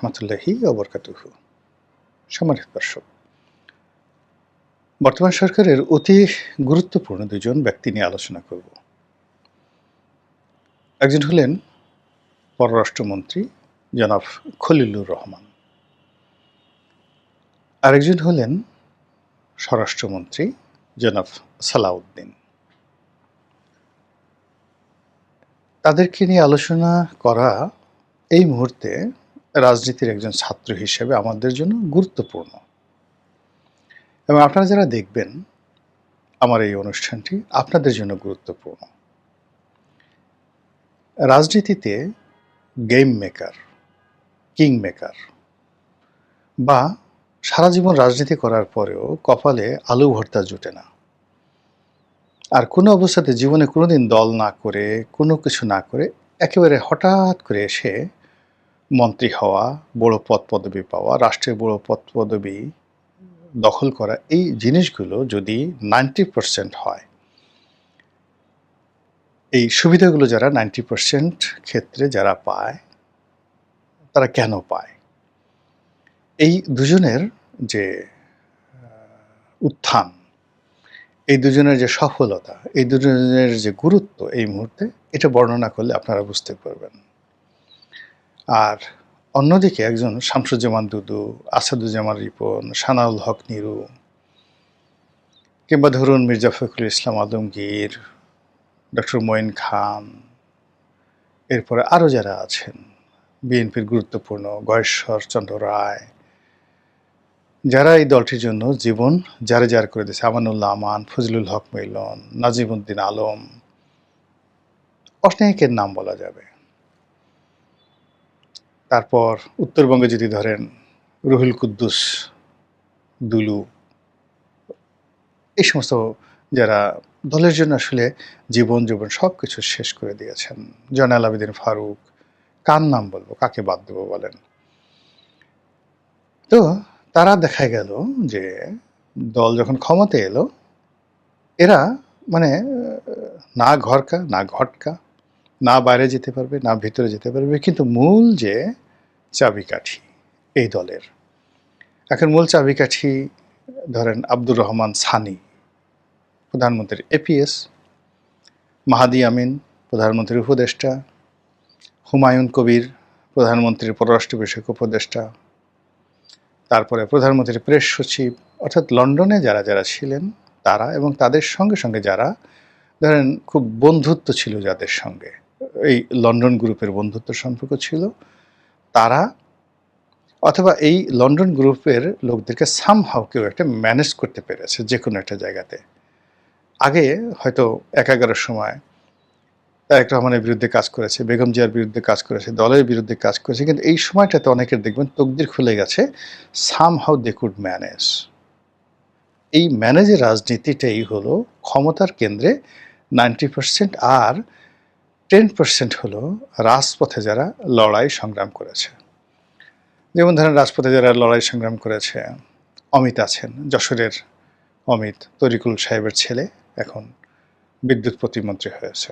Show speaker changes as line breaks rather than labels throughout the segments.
রহমতুল্লাহি ওয়া বারাকাতুহু। সম্মানিত দর্শক, বর্তমান সরকারের অতি গুরুত্বপূর্ণ দুজন ব্যক্তি নিয়ে আলোচনা করব। একজন হলেন পররাষ্ট্রমন্ত্রী জনাব খলিলুর রহমান, আরেকজন হলেন স্বরাষ্ট্রমন্ত্রী জনাব সালাউদ্দিন। তাদেরকে নিয়ে আলোচনা করা এই মুহূর্তে রাজনীতির একজন ছাত্র হিসেবে আমাদের জন্য গুরুত্বপূর্ণ, এবং আপনারা যারা দেখবেন আমার এই অনুষ্ঠানটি আপনাদের জন্য গুরুত্বপূর্ণ। রাজনীতিতে গেম মেকার, কিং মেকার বা সারা জীবন রাজনীতি করার পরেও কপালে আলু ভর্তা জুটে না, আর কোনো অবস্থাতে জীবনে কোনোদিন দল না করে কোনো কিছু না করে একেবারে হঠাৎ করে এসে মন্ত্রী হওয়া, বড় পদ পদবি পাওয়া, রাষ্ট্রের বড় পদ পদবি দখল করা, এই জিনিসগুলো যদি 90% হয়, এই সুবিধাগুলো যারা 90% ক্ষেত্রে যারা পায়, তারা কেন পায়? এই দুজনের যে উত্থান, এই দুজনের যে সফলতা, এই দুজনের যে গুরুত্ব এই মুহূর্তে, এটা বর্ণনা করলে আপনারা বুঝতে পারবেন। আর অন্যদিকে একজন শামসুজ্জামান দুদু, আসাদুজ্জামান রিপন, সানাউল হক নিরু, কিংবা ধরুন মির্জা ফখরুল ইসলাম আলমগীর, ডক্টর মঈন খান, এরপরে আরও যারা আছেন বিএনপির গুরুত্বপূর্ণ, গয়েশ্বর চন্দ্র রায়, যারা এই দলটির জন্য জীবন জারে জার করে দিয়েছে, আমানুল্লাহ আমান, ফজলুল হক মিলন, নাজিমউদ্দিন আলম, অনেকের নাম বলা যাবে। তারপর উত্তরবঙ্গে যদি ধরেন রুহুল কুদ্দুস দুলু, এই সমস্ত যারা দলের জন্য আসলে জীবন সব কিছু শেষ করে দিয়েছেন, জয়নাল আবেদিন ফারুক, কার নাম বলবো, কাকে বাদ দেবো বলেন? তো তারা দেখা গেল যে দল যখন ক্ষমতায় এলো, এরা মানে না ঘরকা না ঘটকা, না বাইরে যেতে পারবে না ভিতরে যেতে পারবে, কিন্তু মূল যে চাবিকাঠি এই দলের, এখন মূল চাবিকাঠি ধরেন আব্দুর রহমান সানি, প্রধানমন্ত্রীর এপিএস, মাহাদি আমিন প্রধানমন্ত্রীর উপদেষ্টা, হুমায়ুন কবির প্রধানমন্ত্রীর পররাষ্ট্র বিষয়ক উপদেষ্টা, তারপরে প্রধানমন্ত্রীর প্রেস সচিব, অর্থাৎ লন্ডনে যারা যারা ছিলেন তারা, এবং তাদের সঙ্গে সঙ্গে যারা ধরেন খুব বন্ধুত্ব ছিল যাদের সঙ্গে, এই লন্ডন গ্রুপের বন্ধুত্ব সম্পর্ক ছিল, তারা অথবা এই লন্ডন গ্রুপের লোকদেরকে সামহাও কেউ একটা ম্যানেজ করতে পেরেছে যে কোনো একটা জায়গাতে। আগে হয়তো 11 সময় তারেক রহমানের বিরুদ্ধে কাজ করেছে, বেগম জিয়ার বিরুদ্ধে কাজ করেছে, দলের বিরুদ্ধে কাজ করেছে, কিন্তু এই সময়টাতে অনেকের দেখবেন তকদির খুলে গেছে, সামহাও দে কুড ম্যানেজ। এই ম্যানেজের রাজনীতিটাই হলো ক্ষমতার কেন্দ্রে 90%, আর 10% হলো রাজপথে যারা লড়াই সংগ্রাম করেছে। যেমন ধরেন রাজপথে যারা লড়াই সংগ্রাম করেছে, অমিত আছেন, যশোরের অমিত, তরিকুল সাহেবের ছেলে, এখন বিদ্যুৎ প্রতিমন্ত্রী হয়েছে।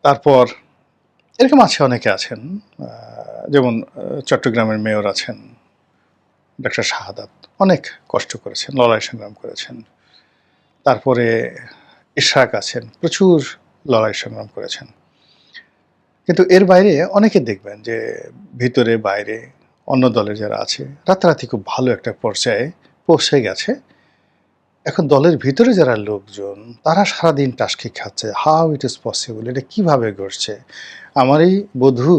তারপর এরকম আছে, অনেকে আছেন, যেমন চট্টগ্রামের মেয়র আছেন ডক্টর শাহাদাত, অনেক কষ্ট করেছেন, লড়াই সংগ্রাম করেছেন। তারপরে ইশরাক আছেন, প্রচুর লড়াই সংগ্রাম করেছেন। কিন্তু এর বাইরে অনেকে দেখবেন যে ভিতরে বাইরে অন্য দলের যারা আছে রাতারাতি খুব ভালো একটা পর্যায়ে পৌঁছে গেছে। এখন দলের ভিতরে যারা লোকজন, তারা সারাদিন টাসকি খাচ্ছে, হাউ ইট ইজ পসিবল, এটা কিভাবে ঘটছে, আমারই বধূ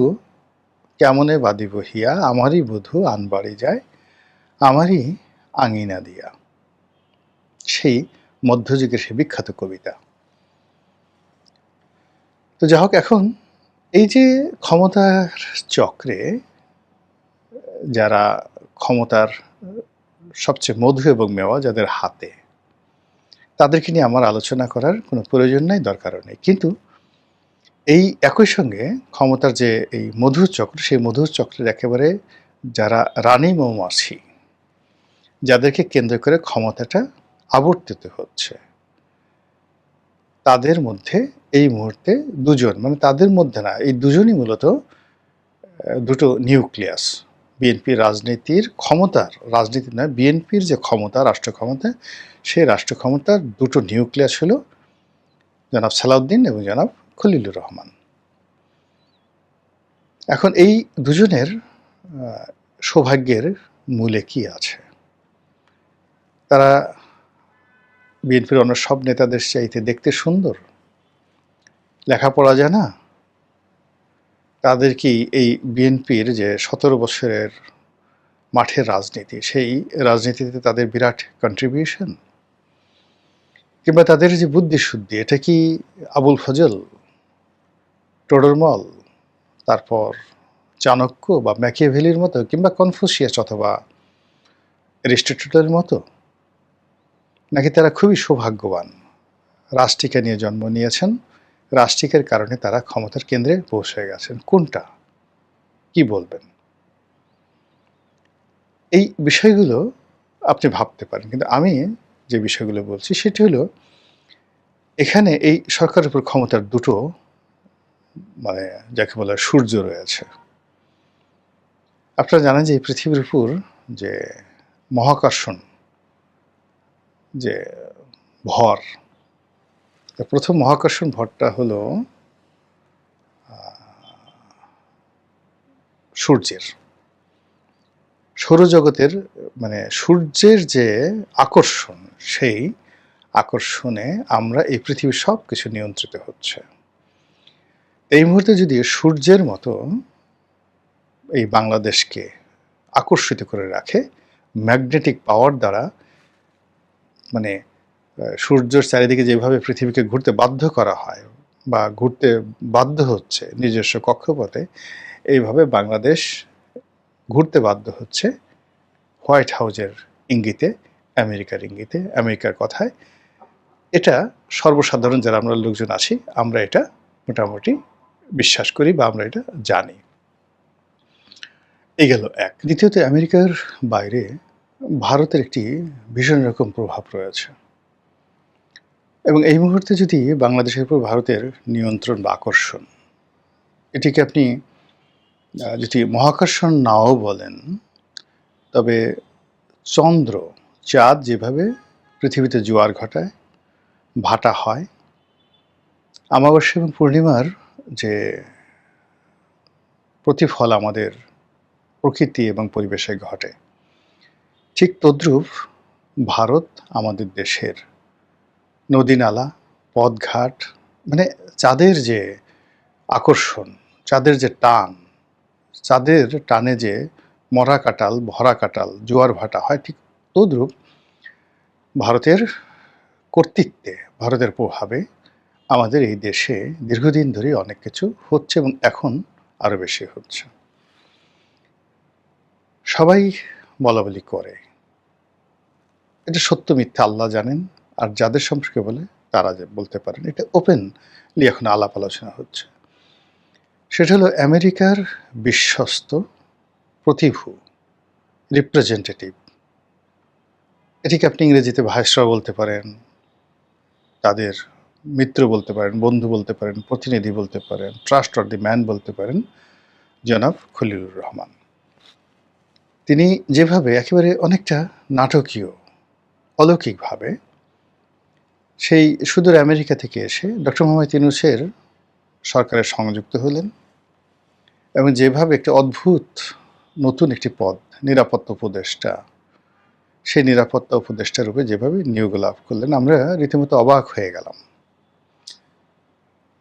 কেমনে বাদিব হিয়া, আমারই বধূ আনবাড়ি যায়, আমারই আঙিনা দিয়া, সেই মধ্যযুগের সে বিখ্যাত কবিতা। তো যাই হোক, এখন এই যে ক্ষমতার চক্রে যারা ক্ষমতার সবচেয়ে মধু এবং মেওয়া যাদের হাতে, তাদেরকে নিয়ে আমার আলোচনা করার কোনো প্রয়োজন নেই, দরকারও নেই। কিন্তু এই একই সঙ্গে ক্ষমতার যে এই মধুর চক্র, সেই মধুর চক্রের একেবারে যারা রানী মৌমাছি, যাদেরকে কেন্দ্র করে ক্ষমতাটা আবর্তিত হচ্ছে, তাদের মধ্যে এই মুহূর্তে দুজন, মানে তাদের মধ্যে না, এই দুজনই মূলত দুটো নিউক্লিয়াস। বিএনপির রাজনীতির ক্ষমতার, রাজনীতি নয়, বিএনপির যে ক্ষমতা, রাষ্ট্র ক্ষমতা, সেই রাষ্ট্র ক্ষমতার দুটো নিউক্লিয়াস হলো জনাব সালাউদ্দিন এবং জনাব খলিলুর রহমান। এখন এই দুজনের সৌভাগ্যের মূলে কি আছে? তারা বিএনপির অন্য সব নেতাদের চাইতে দেখতে সুন্দর, লেখাপড়া জানা, তাদের কি এই বিএনপির যে ১৭ বছরের মাঠের রাজনীতি, সেই রাজনীতিতে তাদের বিরাট কন্ট্রিবিউশন, কিংবা তাদের যে বুদ্ধিশুদ্ধি, এটা কি আবুল ফজল, টোডরমল, তারপর চাণক্য বা ম্যাকিয়াভেলির মতো, কিংবা কনফুসিয়াস অথবা অ্যারিস্টটলের মতো? নাকি তারা খুবই সৌভাগ্যবান, রাষ্ট্রিকা নিয়ে জন্ম নিয়েছেন, রাষ্ট্রিকের কারণে তারা ক্ষমতার কেন্দ্রে পৌঁছে গেছেন? কোনটা? কি বলবেন? এই বিষয়গুলো আপনি ভাবতে পারেন, কিন্তু আমি যে বিষয়গুলো বলছি সেটি হলো, এখানে এই সরকারের উপর ক্ষমতার দুটো, মানে যাকে বলা হয়, সূর্য রয়েছে। আপনারা জানেন যে এই পৃথিবীর উপর যে মহাকর্ষণ, যে ভর, প্রথম মহাকর্ষণ ভরটা হলো সূর্যের, সৌরজগতের, মানে সূর্যের যে আকর্ষণ, সেই আকর্ষণে আমরা এই পৃথিবীর সব কিছু নিয়ন্ত্রিত হচ্ছে। এই মুহূর্তে যদি সূর্যের মতো এই বাংলাদেশকে আকর্ষিত করে রাখে ম্যাগনেটিক পাওয়ার দ্বারা, মানে সূর্যের চারিদিকে যেভাবে পৃথিবীকে ঘুরতে বাধ্য করা হয় বা ঘুরতে বাধ্য হচ্ছে নিজস্ব কক্ষপথে, এইভাবে বাংলাদেশ ঘুরতে বাধ্য হচ্ছে হোয়াইট হাউজের ইঙ্গিতে, আমেরিকার ইঙ্গিতে, আমেরিকার কথায়। এটা সর্বসাধারণ যারা আমরা লোকজন আছি, আমরা এটা মোটামুটি বিশ্বাস করি বা আমরা এটা জানি। এই গেল এক। দ্বিতীয়ত, আমেরিকার বাইরে ভারতের একটি ভীষণ রকম প্রভাব রয়েছে, এবং এই মুহূর্তে যদি বাংলাদেশের উপর ভারতের নিয়ন্ত্রণ বা আকর্ষণ, এটিকে আপনি যদি মহাকর্ষণ নাও বলেন, তবে চন্দ্র, চাঁদ যেভাবে পৃথিবীতে জোয়ার ঘটায়, ভাটা হয়, অমাবস্যা এবং পূর্ণিমার যে প্রতিফল আমাদের প্রকৃতি এবং পরিবেশে ঘটে, ঠিক তদ্রূপ ভারত আমাদের দেশের নদীনালা, পথঘাট, মানে চাঁদের যে আকর্ষণ, চাঁদের যে টান, চাঁদের টানে যে মরা কাটাল, ভরা কাটাল, জোয়ার ভাটা হয়, ঠিক তদ্রূপ ভারতের কর্তৃত্বে, ভারতের প্রভাবে আমাদের এই দেশে দীর্ঘদিন ধরে অনেক কিছু হচ্ছে এবং এখন আরো বেশি হচ্ছে। সবাই বলাবলি করে, এটা সত্য মিথ্যা আল্লাহ জানেন, আর যাদের সম্পর্কে বলে তারা যে বলতে পারেন, এটা ওপেনলি এখন আলাপ আলোচনা হচ্ছে। সেটা হলো আমেরিকার বিশ্বস্ত প্রতিভূ, রিপ্রেজেন্টেটিভ, এটিকে আপনি ইংরেজিতে ভাইসরয় বলতে পারেন, তাদের মিত্র বলতে পারেন, বন্ধু বলতে পারেন, প্রতিনিধি বলতে পারেন, ট্রাস্টওয়ার্দি ম্যান বলতে পারেন, জনাব খলিলুর রহমান। তিনি যেভাবে একেবারে অনেকটা নাটকীয়, অলৌকিকভাবে সেই সুদূর আমেরিকা থেকে এসে ডক্টর মোহাম্মদ ইউনূসের সরকারের সংযুক্ত হলেন, এবং যেভাবে একটি অদ্ভুত নতুন একটি পদ, নিরাপত্তা উপদেষ্টা, সেই নিরাপত্তা উপদেষ্টা রূপে যেভাবে নিয়োগ লাভ করলেন, আমরা রীতিমতো অবাক হয়ে গেলাম।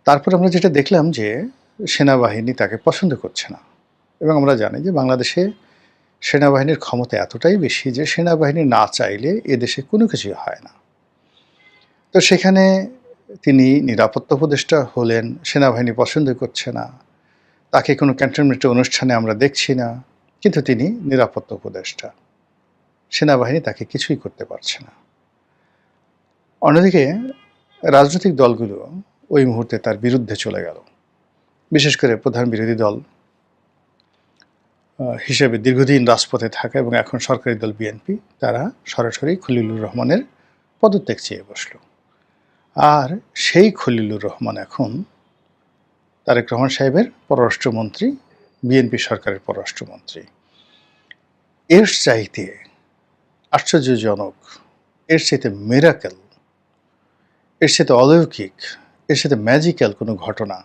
তারপর আমরা যেটা দেখলাম যে সেনাবাহিনী তাকে পছন্দ করছে না, এবং আমরা জানি যে বাংলাদেশে সেনাবাহিনীর ক্ষমতা এতটাই বেশি যে সেনাবাহিনী না চাইলে এদেশে কোনো কিছুই হয় না। তো সেখানে তিনি নিরাপত্তা উপদেষ্টা হলেন, সেনাবাহিনী পছন্দ করছে না, তাকে কোনো ক্যান্টনমেন্টের অনুষ্ঠানে আমরা দেখছি না, কিন্তু তিনি নিরাপত্তা উপদেষ্টা, সেনাবাহিনী তাকে কিছুই করতে পারছে না। অন্যদিকে রাজনৈতিক দলগুলো ওই মুহূর্তে তার বিরুদ্ধে চলে গেল, বিশেষ করে প্রধান বিরোধী দল হিসেবে দীর্ঘদিন রাজপথে থাকা এবং এখন সরকারি দল বিএনপি, তারা সরাসরি খলিলুর রহমানের পদত্যাগ চেয়ে বসল। আর সেই খলিলুর রহমান এখন তারেক রহমান সাহেবের পররাষ্ট্রমন্ত্রী বিএনপি সরকারের পররাষ্ট্রমন্ত্রী। এর চাইতে আশ্চর্যজনক, এর চাইতে মিরাকেল, এর সাথে অলৌকিক, এর সাথে ম্যাজিক্যাল কোনো ঘটনা